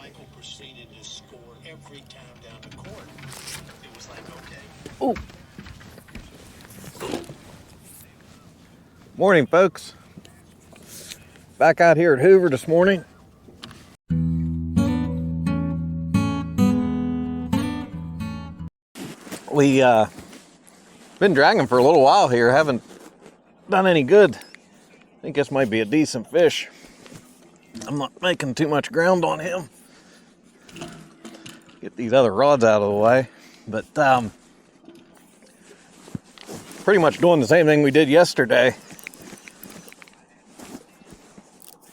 Michael proceeded to score every time down the court. It was like, okay. Oh. Morning, folks. Back out here at Hoover this morning. We been dragging for a little while here. Haven't done any good. I think this might be a decent fish. I'm not making too much ground on him. Get these other rods out of the way. But pretty much doing the same thing we did yesterday.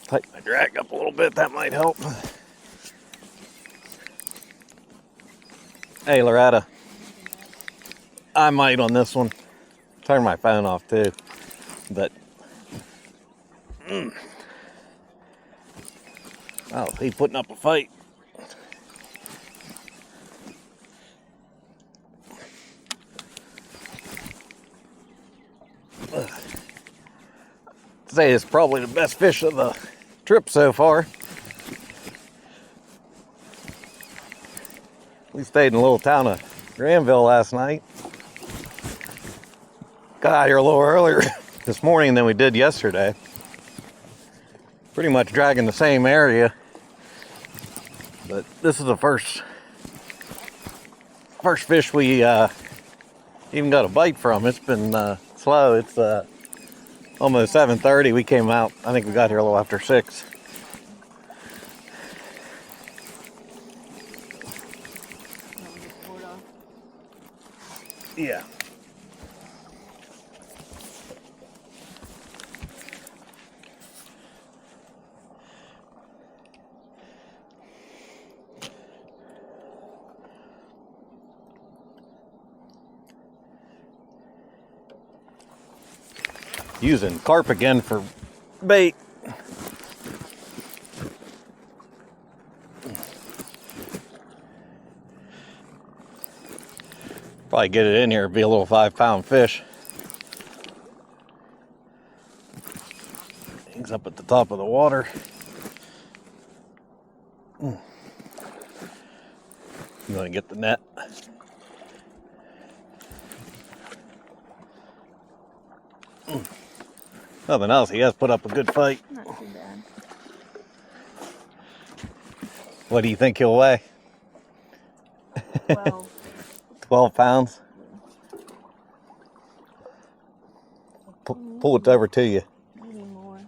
Tighten my drag up a little bit, that might help. Hey, Loretta. I might on this one. Turn my phone off too. But oh, he's putting up a fight. I'd say it's probably the best fish of the trip so far. We stayed in a little town of Granville last night. Got out here a little earlier this morning than we did yesterday. Pretty much dragging the same area. But this is the first fish we even got a bite from. It's been slow. It's almost 7:30. We came out, I think we got here a little after 6. Yeah. Using carp again for bait. Probably get it in here, be a little 5-pound fish. He's up at the top of the water. I'm gonna get the net. Nothing else, he has put up a good fight. Not too bad. What do you think he'll weigh? 12. 12 pounds? Pull it over to you. Maybe more.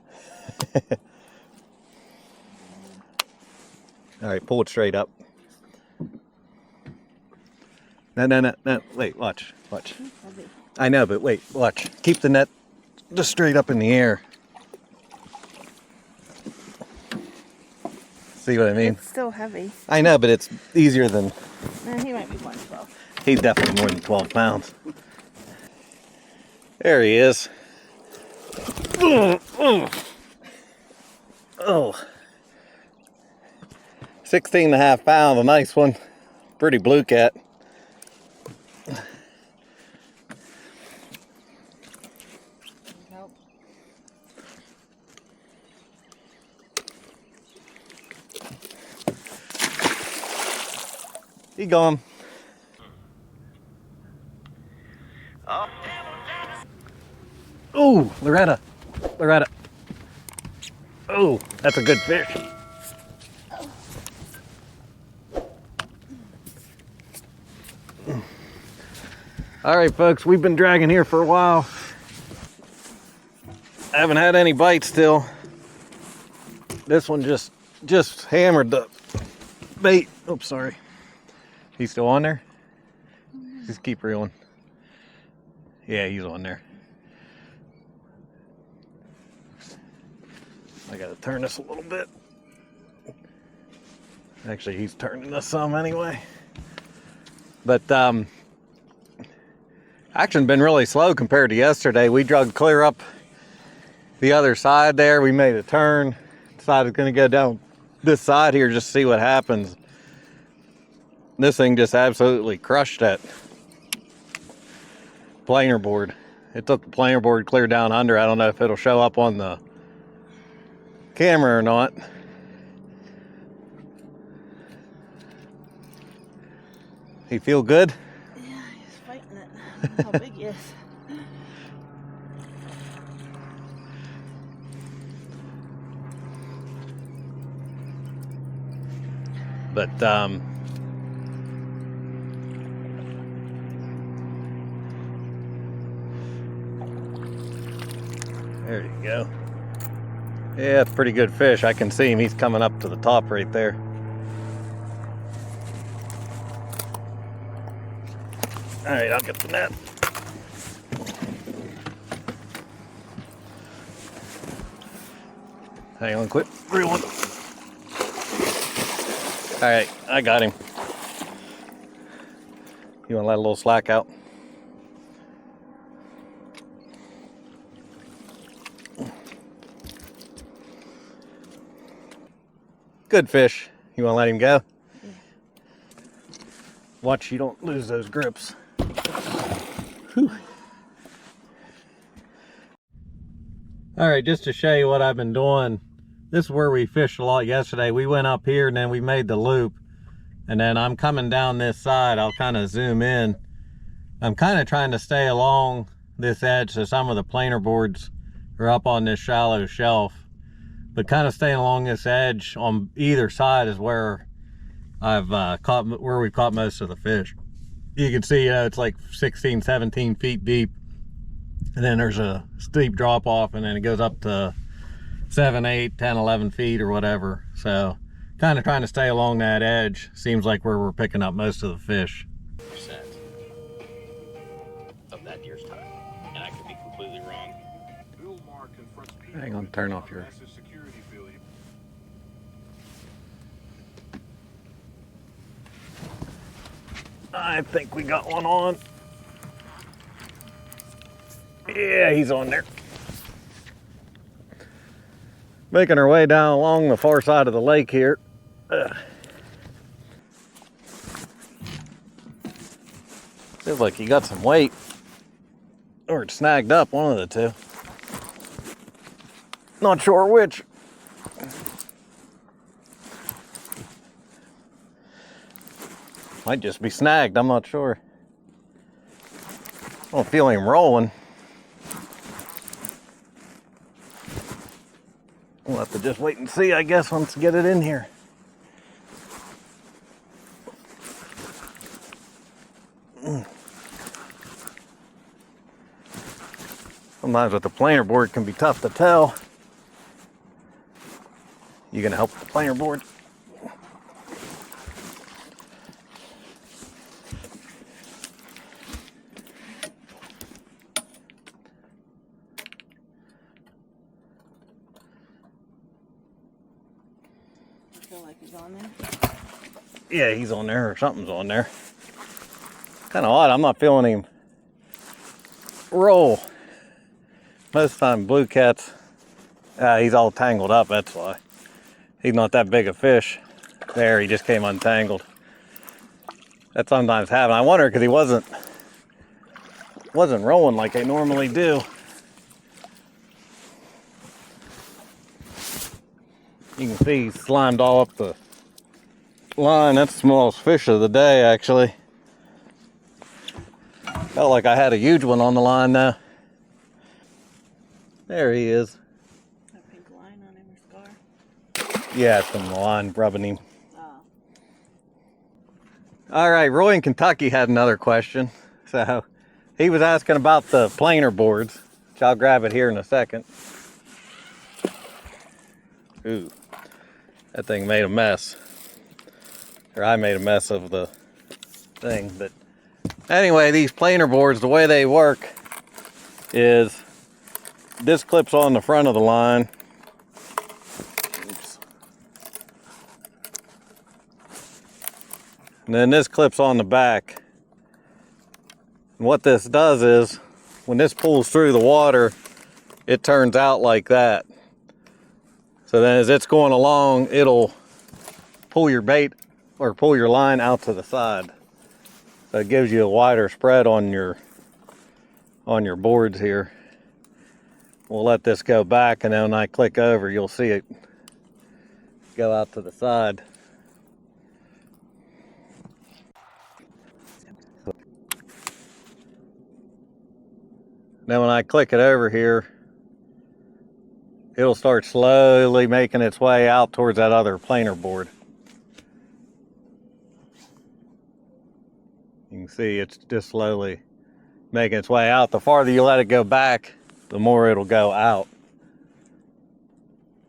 All right, pull it straight up. No. Wait, watch. Heavy. I know, but wait, watch. Keep the net just straight up in the air. See what I mean? It's still heavy. I know, but it's easier than... Man, he might be 112. He's definitely more than 12 pounds. There he is. Oh. 16.5 pounds, a nice one. Pretty blue cat. Nope. He gone. Oh, Loretta. Oh, that's a good fish. All right, folks, we've been dragging here for a while. I haven't had any bites still. This one just hammered the bait. Oops, sorry. He's still on there? Just keep reeling. Yeah, he's on there. I gotta turn this a little bit. Actually, he's turning this some anyway. But action's been really slow compared to yesterday. We drug clear up the other side there. We made a turn. Decided gonna go down this side here just to see what happens. This thing just absolutely crushed that planer board. It took the planer board clear down under. I don't know if it'll show up on the camera or not. You feel good? Yeah, he's fighting it. I don't know how big he is. But there you go. Yeah, it's a pretty good fish. I can see him. He's coming up to the top right there. All right, I'll get the net. Hang on, quit reeling. All right, I got him. You want to let a little slack out? Good fish. You want to let him go? Yeah. Watch you don't lose those grips. Whew. All right, just to show you what I've been doing. This is where we fished a lot yesterday. We went up here and then we made the loop. And then I'm coming down this side. I'll kind of zoom in. I'm kind of trying to stay along this edge so some of the planer boards are up on this shallow shelf. But kind of staying along this edge on either side is where I've we've caught most of the fish. You can see it's like 16, 17 feet deep. And then there's a steep drop off and then it goes up to 7, 8, 10, 11 feet or whatever. So kind of trying to stay along that edge. Seems like where we're picking up most of the fish. Percent of that deer's time, and I could be completely wrong. Hang on, turn off your... I think we got one on. Yeah, he's on there. Making our way down along the far side of the lake here. Feels like he got some weight. Or it's snagged up, one of the two. Not sure which. Might just be snagged, I'm not sure. I don't feel him rolling. We'll have to just wait and see, I guess, once we get it in here. Sometimes with the planer board it can be tough to tell. You gonna help with the planer board? I feel like he's on there. Yeah, he's on there, or something's on there. Kind of odd, I'm not feeling him roll. Most of the time, blue cats, he's all tangled up, that's why. He's not that big a fish. There, he just came untangled. That sometimes happens. I wonder, because he wasn't rolling like they normally do. You can see he's slimed all up the line. That's the smallest fish of the day, actually. Felt like I had a huge one on the line now. There he is. That pink line on him or scar? Yeah, it's from the line rubbing him. Oh. All right, Roy in Kentucky had another question. So he was asking about the planer boards, which I'll grab it here in a second. Ooh, that thing made a mess. Or I made a mess of the thing. But anyway, these planer boards, the way they work is this clips on the front of the line. Oops. And then this clips on the back. And what this does is, when this pulls through the water, it turns out like that. So then as it's going along, it'll pull your bait or pull your line out to the side. So it gives you a wider spread on your boards here. We'll let this go back, and then when I click over, you'll see it go out to the side. Then when I click it over here, it'll start slowly making its way out towards that other planer board. You can see it's just slowly making its way out. The farther you let it go back, the more it'll go out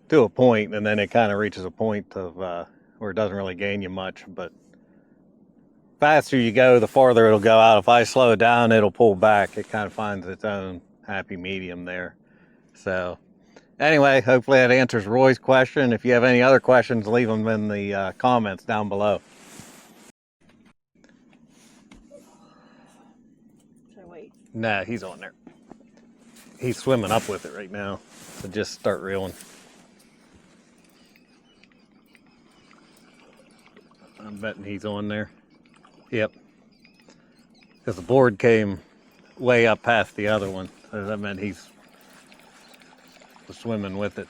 to a point, and then it kind of reaches a point of where it doesn't really gain you much. But faster you go, the farther it'll go out. If I slow it down, it'll pull back. It kind of finds its own happy medium there. So anyway, hopefully that answers Roy's question. If you have any other questions, leave them in the comments down below. Should I wait? Nah, he's on there. He's swimming up with it right now. So just start reeling. I'm betting he's on there. Yep. Because the board came way up past the other one. So that meant he's swimming with it.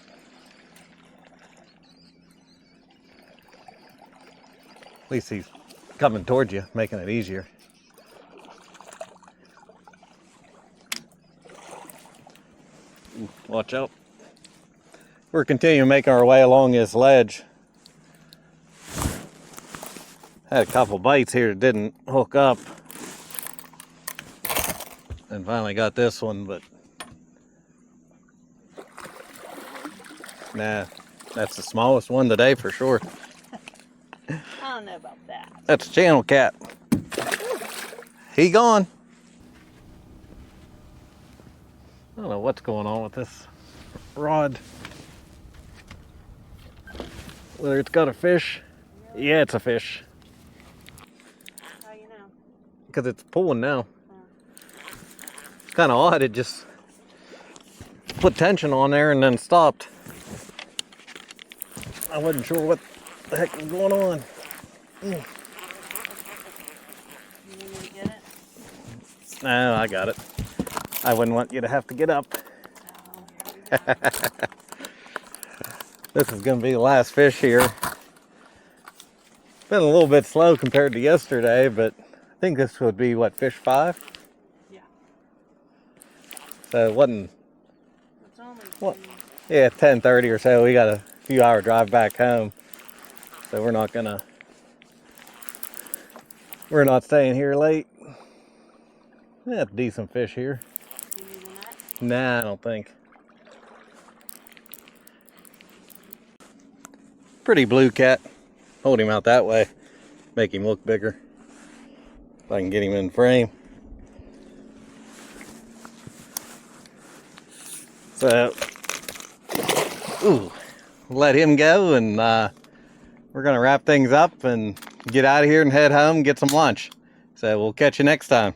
At least he's coming towards you, making it easier. Ooh, watch out. We're continuing making our way along this ledge. Had a couple bites here that didn't hook up. And finally got this one, but nah, that's the smallest one today for sure. I don't know about that. That's a channel cat. He gone. I don't know what's going on with this rod. Whether it's got a fish. Yeah, it's a fish. How you know? Because it's pulling now. It's kind of odd. It just put tension on there and then stopped. I wasn't sure what the heck was going on. You need me to get it? No, I got it. I wouldn't want you to have to get up. Oh, here we go. This is going to be the last fish here. Been a little bit slow compared to yesterday, but I think this would be, what, fish 5? Yeah. So it wasn't, It's only what? Yeah, 10:30 or so. We got a few hour drive back home. So we're not staying here late. Yeah, decent fish here. You need a net? Nah, I don't think. Pretty blue cat. Hold him out that way. Make him look bigger. If I can get him in frame. So, ooh, let him go, and we're gonna wrap things up and get out of here and head home and get some lunch. So we'll catch you next time.